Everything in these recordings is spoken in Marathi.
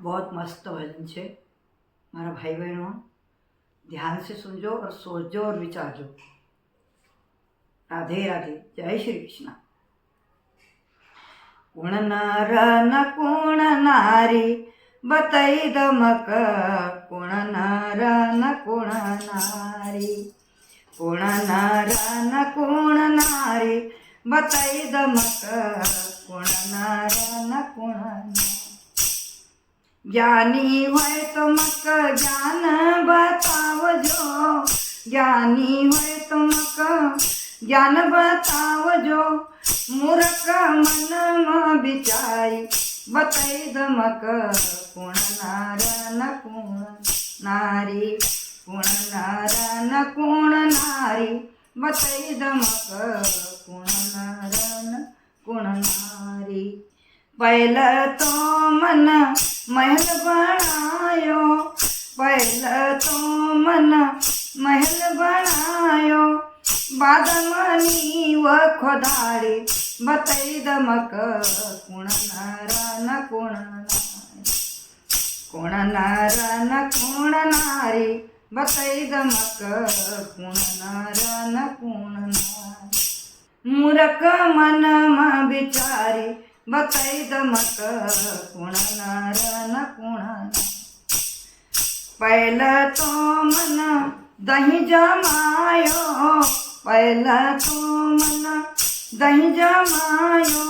बहुत मस्त भजन है। मारा भाई बहनों, ध्यान से सुनजो और सोचो और विचारजो। राधे राधे, जय श्री कृष्ण। कुण नार न कुण नारी बताई दमक, कुण नार न कुण नारी, कुण नार न कुण नारी बताई दमक, कुण नार न कुण नारी। ज्ञानी होय तुमक ज्ञान बतावजो, ज्ञानी होय तुमक ज्ञान बतावजो, मूर्ख मन में विचारी बताई दमक, कुण नार न कुण नारी, कुण नार न कुण नारी बताई दमक, कुण नार न कुण नारी। पहले तो मन महल बनायो, पहले तो मन महल बनायो, बाद मनी व खोदारी बताई दमक, कुण नार न कुण नारी, कुण नार न कुण नारी बताई दमक, कुण नार न कुण नारी। मूर्ख मन में विचारी बताई दमक, कुण नार न कुण नारी। पहले तो मन दही जमायो, पहले तो मन दही जमायो,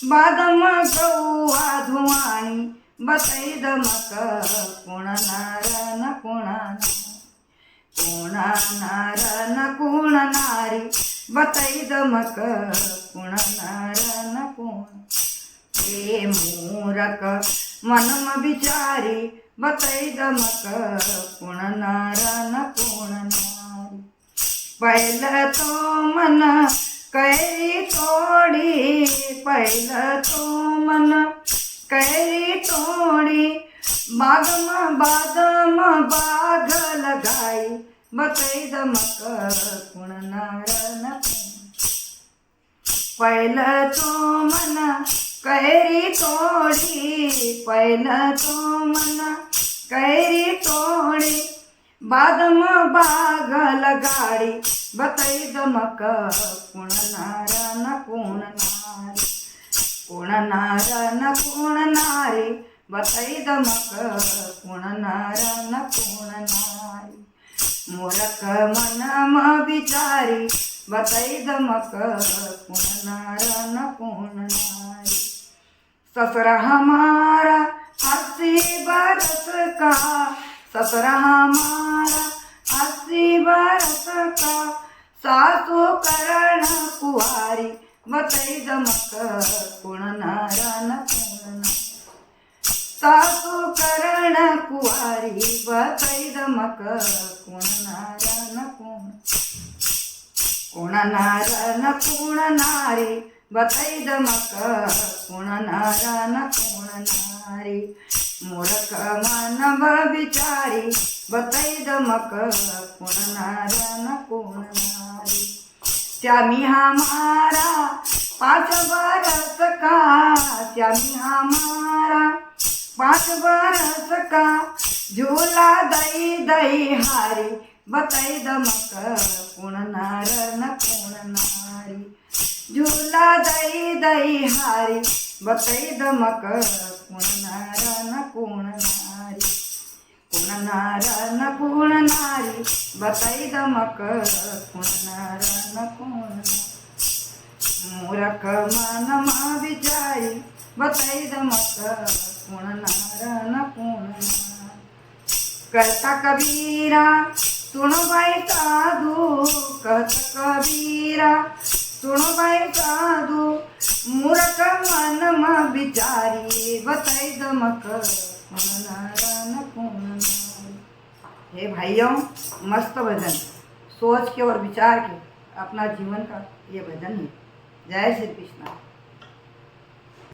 बाद में गौआ धुआनी बताई दमक, कुण नार न कुण नारी, कुण नार न कुण नारी बताई दमक, कुण नार न कुण। हे मूर्ख मन में विचारी बताई दमक, कुण नार न कुण नारी। पहले तो मन कैरी तोड़ी, पहले तो मन कैरी तोड़ी, बाग में बाग लगाई बताई दमक, कुण नार न कुण। पहले तो मन कैरी तोड़ी, पहले तो मन कैरी तोड़ी, बाद में बाग लगाड़ी बताई दमक, कुण नार न कुण नारी, कुण नार न कुण नारी बताई दमक, कुण नार न कुण नारी। मूर्ख मन में विचारी बताई दमक, कुण नार न कुण नारी। ससुरा हमारा 80 बरस का, ससुरा हमारा 80 बरस का, सासू करण कुहारी बताई दमक, कुण नार न कुण नारी। सासू करण कुहारी बताई दमक, कुण नार न कुण, कुण नार न कुण नारी बताई दमक, कुण नार न कुण नारी। मूर्ख मन विचारी बताई दमक, कुण नार न कुण नारी। श्यामी हमारा 5 बरस का, श्यामी हमारा 5 बरस का, झूला दई दई हारी बताई दमक, कुण नार न कुण नारी। झूला दई दई हारी बताई दमक, कुण नार न कुण नारी, कुण नार न कुण नारी बताई दमक, कुण नार न कुण नारी। मूर्ख मन में विचारी बताई दमक, कुण नार न कुण नारी। कहता कबीरा सुनो भाई साधु, कहता कबीरा सुनो भाई साधु, मूर्ख मन में विचारी बताई दमक, कुण नार न कुण नारी। हे भाइयों, मस्त भजन, सोच के और विचार के अपना जीवन का ये भजन है। जय श्री कृष्ण।